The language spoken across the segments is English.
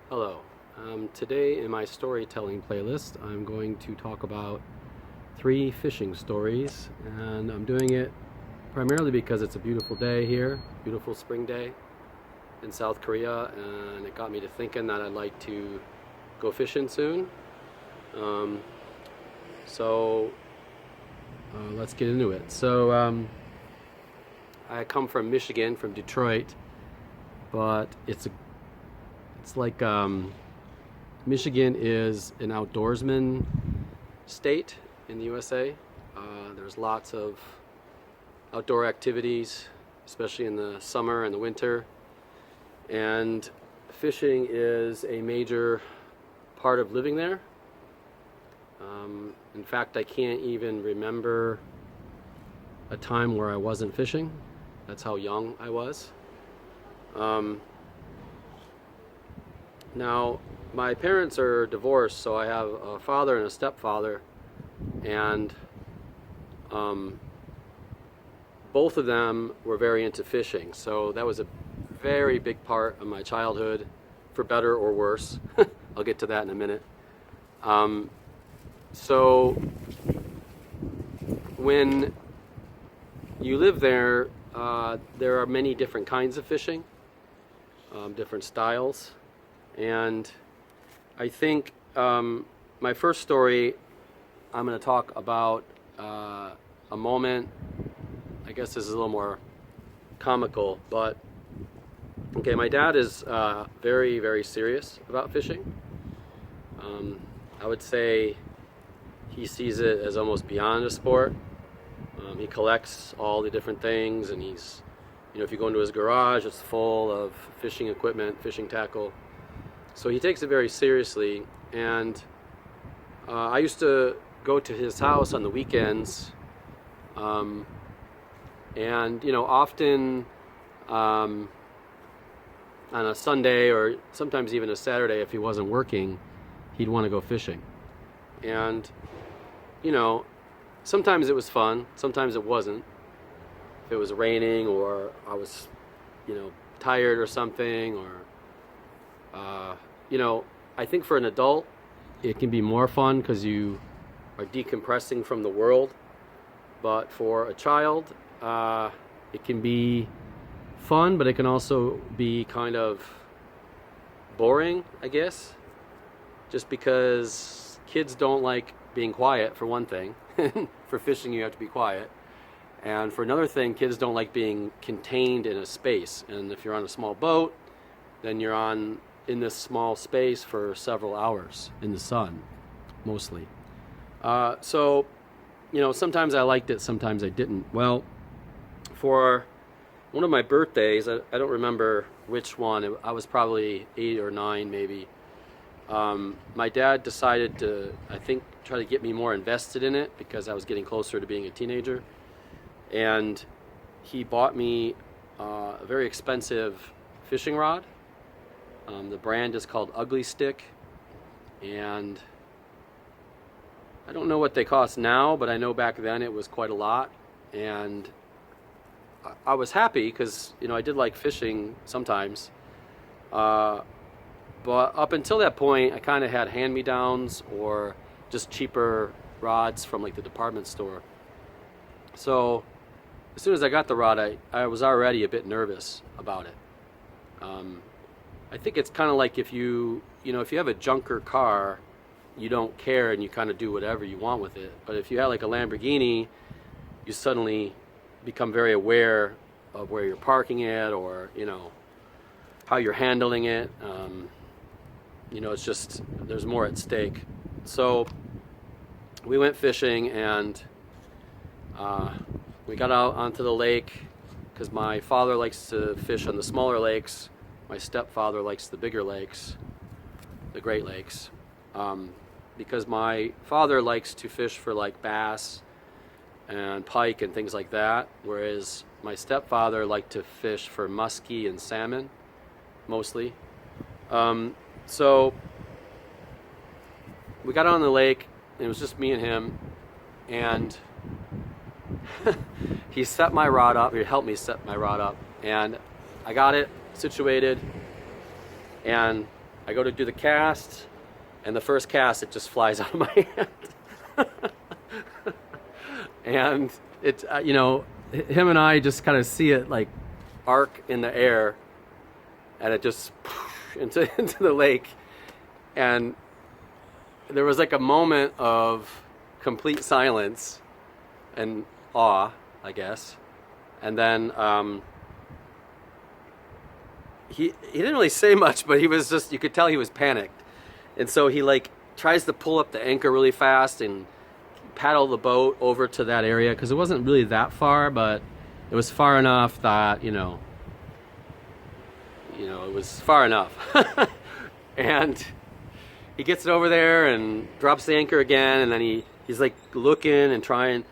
Hello. Today in my storytelling playlist, I'm going to talk about 3 fishing stories, and I'm doing it primarily because it's a beautiful day here, beautiful spring day in South Korea, and it got me to thinking that I'd like to go fishing soon. Um, so let's get into it. I come from Michigan, from Detroit, but it's like Michigan is an outdoorsman state in the USA. There's lots of outdoor activities, especially in the summer and the winter. And fishing is a major part of living there. In fact, I can't even remember a time where I wasn't fishing. That's how young I was. Um, Now, my parents are divorced, so I have a father and a stepfather, and um, both of them were very into fishing. So that was a very big part of my childhood, for better or worse. I'll get to that in a minute. Um, so when you live there, there are many different kinds of fishing, different styles. And I think my first story, I'm going to talk about a moment. I guess this is a little more comical, but okay, my dad is very, very serious about fishing. I would say he sees it as almost beyond a sport. He collects all the different things, and if you go into his garage, it's full of fishing equipment, fishing tackle. So he takes it very seriously, and I used to go to his house on the weekends, and often on a Sunday or sometimes even a Saturday, if he wasn't working, he'd want to go fishing. And sometimes it was fun, sometimes it wasn't. If it was raining or I was tired or something, or I think for an adult, it can be more fun because you are decompressing from the world. But for a child, it can be fun, but it can also be kind of boring, I guess. Just because kids don't like being quiet, for one thing. For fishing, you have to be quiet. And for another thing, kids don't like being contained in a space. And if you're on a small boat, then you're in this small space for several hours in the sun, mostly. Sometimes I liked it, sometimes I didn't. Well, for one of my birthdays, I don't remember which one, I was probably 8 or 9 maybe, my dad decided to, I think, try to get me more invested in it because I was getting closer to being a teenager. And he bought me a very expensive fishing rod. The brand is called Ugly Stick, and I don't know what they cost now, but I know back then it was quite a lot. And I was happy because I did like fishing sometimes, but up until that point I kind of had hand-me-downs or just cheaper rods from like the department store. So as soon as I got the rod, I was already a bit nervous about it. I think it's kind of like if you have a junker car, you don't care and you kind of do whatever you want with it. But if you have like a Lamborghini, you suddenly become very aware of where you're parking it, or how you're handling it. It's just, there's more at stake. So we went fishing, and we got out onto the lake because my father likes to fish on the smaller lakes. My stepfather likes the bigger lakes, the Great Lakes, because my father likes to fish for like bass and pike and things like that, whereas my stepfather liked to fish for muskie and salmon, mostly. So we got on the lake, and it was just me and him, and he set my rod up, he helped me set my rod up, and I got it situated, and I go to do the cast, and the first cast, it just flies out of my hand. And it, him and I just kind of see it like arc in the air, and it just into the lake. And there was like a moment of complete silence and awe, I guess. And then he didn't really say much, but he was just, you could tell he was panicked. And so he like tries to pull up the anchor really fast and paddle the boat over to that area, because it wasn't really that far, but it was far enough that, it was far enough. And he gets it over there and drops the anchor again, and then he's like looking and trying,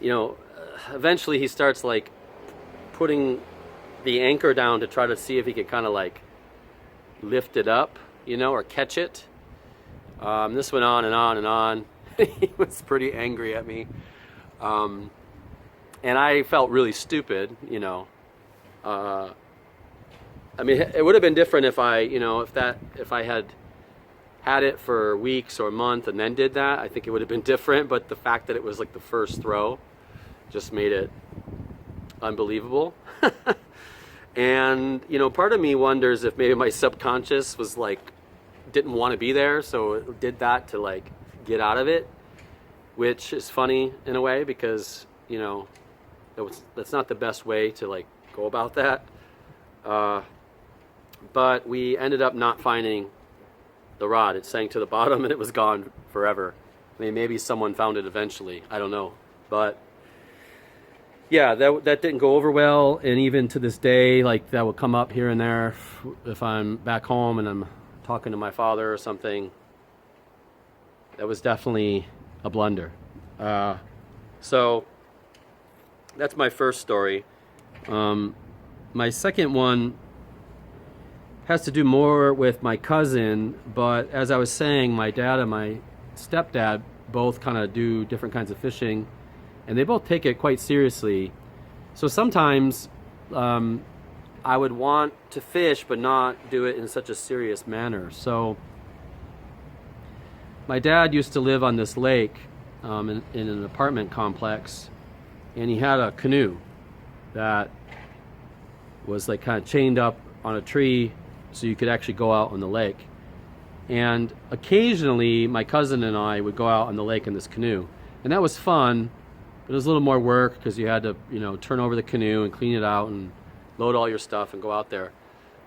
eventually he starts like putting the anchor down to try to see if he could kind of like lift it up, or catch it. This went on and on and on. He was pretty angry at me. And I felt really stupid, I mean, it would have been different if I, if I had it for a week or a month and then did that. I think it would have been different, but the fact that it was like the first throw just made it unbelievable. And, part of me wonders if maybe my subconscious was like, didn't want to be there, so it did that to like get out of it, which is funny in a way, because, that's not the best way to like go about that. But we ended up not finding the rod. It sank to the bottom and it was gone forever. I mean, maybe someone found it eventually. I don't know. But yeah, that didn't go over well. And even to this day, like that will come up here and there if I'm back home and I'm talking to my father or something. That was definitely a blunder. So that's my first story. My second one has to do more with my cousin, but as I was saying, my dad and my stepdad both kind of do different kinds of fishing, and they both take it quite seriously. So sometimes I would want to fish but not do it in such a serious manner. So my dad used to live on this lake in an apartment complex, and he had a canoe that was like kind of chained up on a tree so you could actually go out on the lake. And occasionally my cousin and I would go out on the lake in this canoe, and that was fun, but it was a little more work because you had to turn over the canoe and clean it out and load all your stuff and go out there.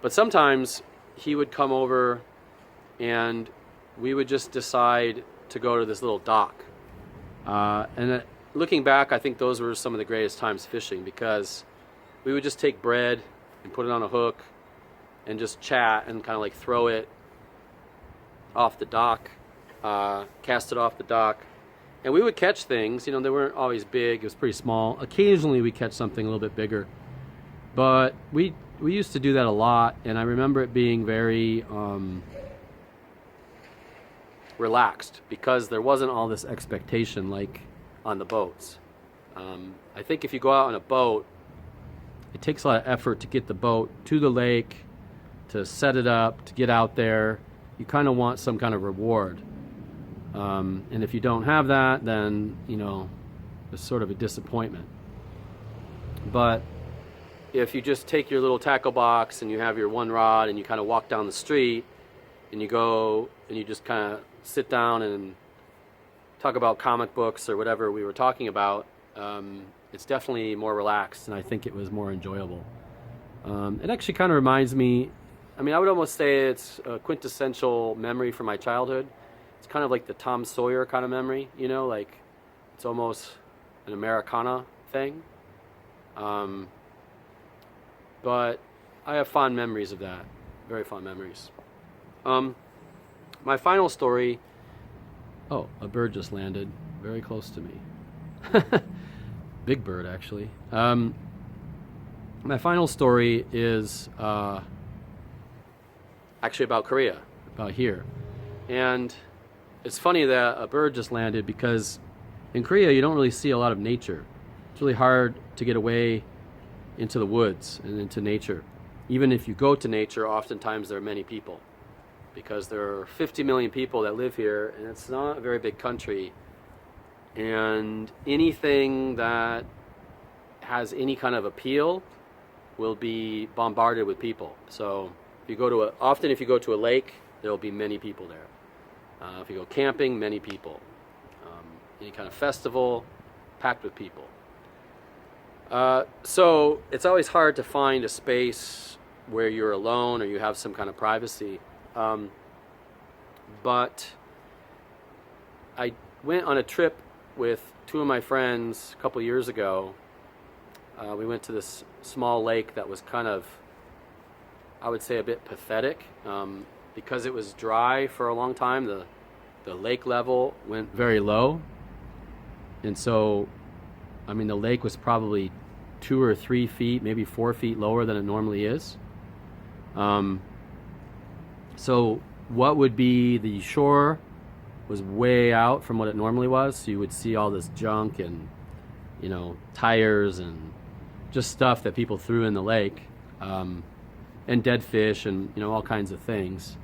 But sometimes he would come over and we would just decide to go to this little dock. Looking back, I think those were some of the greatest times fishing, because we would just take bread and put it on a hook and just chat and kind of like throw it off the dock, cast it off the dock. And we would catch things, they weren't always big, it was pretty small. Occasionally we catch something a little bit bigger. But we used to do that a lot, and I remember it being very relaxed, because there wasn't all this expectation like on the boats. I think if you go out on a boat, it takes a lot of effort to get the boat to the lake, to set it up, to get out there. You kind of want some kind of reward. And if you don't have that, then, it's sort of a disappointment. But if you just take your little tackle box and you have your one rod and you kind of walk down the street and you go and you just kind of sit down and talk about comic books or whatever we were talking about, it's definitely more relaxed, and I think it was more enjoyable. It actually kind of reminds me, I would almost say it's a quintessential memory from my childhood. It's kind of like the Tom Sawyer kind of memory, like it's almost an Americana thing. But I have fond memories of that, very fond memories. My final story, a bird just landed very close to me. Big bird, actually. My final story is actually about Korea, about here. And it's funny that a bird just landed, because in Korea you don't really see a lot of nature. It's really hard to get away into the woods and into nature. Even if you go to nature, oftentimes there are many people, because there are 50 million people that live here, and it's not a very big country. And anything that has any kind of appeal will be bombarded with people. So if you go to often if you go to a lake, there will be many people there. If you go camping, many people. Any kind of festival, packed with people. So it's always hard to find a space where you're alone or you have some kind of privacy. But I went on a trip with two of my friends a couple years ago. We went to this small lake that was kind of, I would say, a bit pathetic. Because it was dry for a long time, the lake level went very low. And so, I mean, the lake was probably 2 or 3 feet, maybe 4 feet lower than it normally is. So what would be the shore was way out from what it normally was. So you would see all this junk and, you know, tires and just stuff that people threw in the lake, and dead fish and, you know, all kinds of things,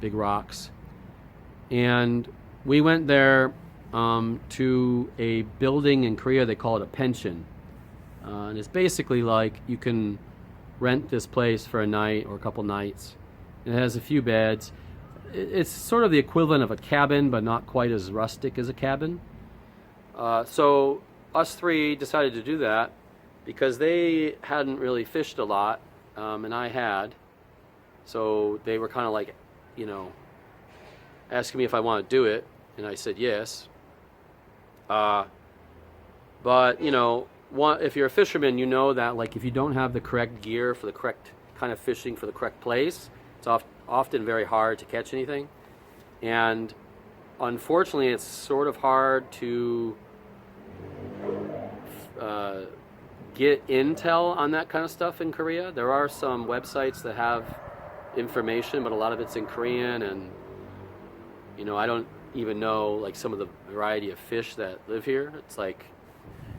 big rocks. And we went there to a building in Korea. They call it a pension. And it's basically like you can rent this place for a night or a couple nights. It has a few beds. It's sort of the equivalent of a cabin, but not quite as rustic as a cabin. So us three decided to do that because they hadn't really fished a lot, and I had. So they were kind of like, you know, asking me if I want to do it, and I said yes. But, you know, if you're a fisherman, you know that, like, if you don't have the correct gear for the correct kind of fishing for the correct place, it's often very hard to catch anything. And unfortunately, it's sort of hard to get intel on that kind of stuff in Korea. There are some websites that have information, but a lot of it's in Korean, and, you know, I don't even know, like, some of the variety of fish that live here. It's like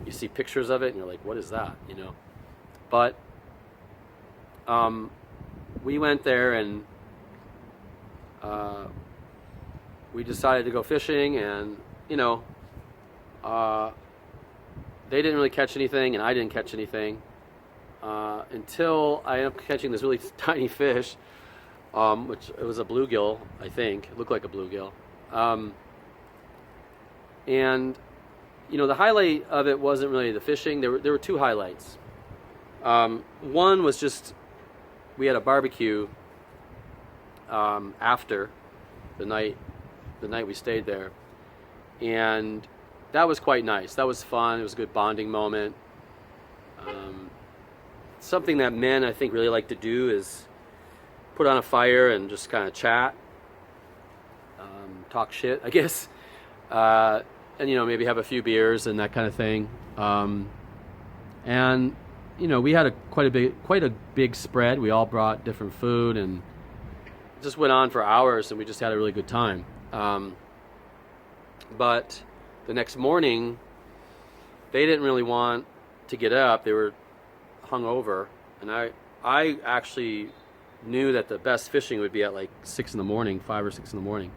you see pictures of it and you're like, what is that, you know? But we went there and we decided to go fishing, and, you know, they didn't really catch anything and I didn't catch anything until I ended up catching this really tiny fish, which it was a bluegill, I think. It looked like a bluegill. And, you know, the highlight of it wasn't really the fishing. There were two highlights. One was just we had a barbecue after the night we stayed there, and that was quite nice. That was fun. It was a good bonding moment. Something that men, I think, really like to do is put on a fire and just kind of chat, talk shit, I guess, and, you know, maybe have a few beers and that kind of thing. And, you know, we had quite a big spread. We all brought different food, and it just went on for hours, and we just had a really good time. But the next morning, they didn't really want to get up. They were hungover, and I actually knew that the best fishing would be at like 6 in the morning, 5 or 6 in the morning.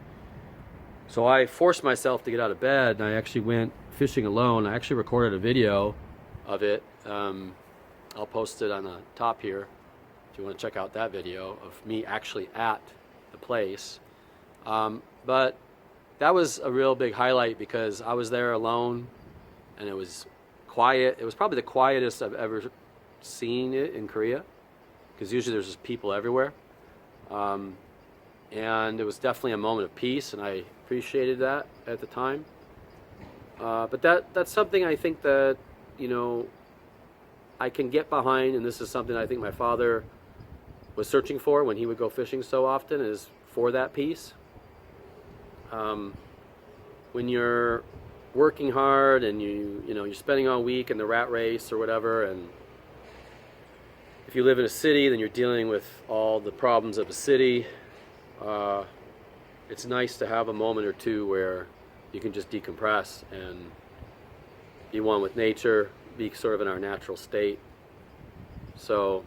So I forced myself to get out of bed, and I actually went fishing alone. I actually recorded a video of it. I'll post it on the top here if you want to check out that video of me actually at the place. But that was a real big highlight because I was there alone, and it was quiet. It was probably the quietest I've ever seen it in Korea, because usually there's just people everywhere. And it was definitely a moment of peace, and I appreciated that at the time. But that's something I think that, you know, I can get behind, and this is something I think my father was searching for when he would go fishing so often, is for that peace. When you're working hard and you know you're spending all week in the rat race or whatever, and if you live in a city, then you're dealing with all the problems of a city. It's nice to have a moment or two where you can just decompress and be one with nature, be sort of in our natural state. So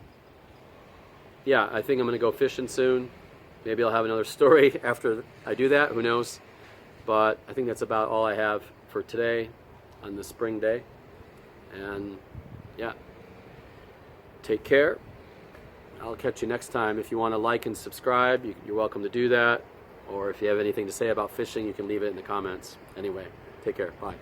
yeah, I think I'm going to go fishing soon, Maybe I'll have another story after I do that, who knows. But I think that's about all I have for today on the spring day. And yeah, take care. I'll catch you next time. If you want to like and subscribe, you're welcome to do that. Or if you have anything to say about fishing, you can leave it in the comments. Anyway, take care. Bye.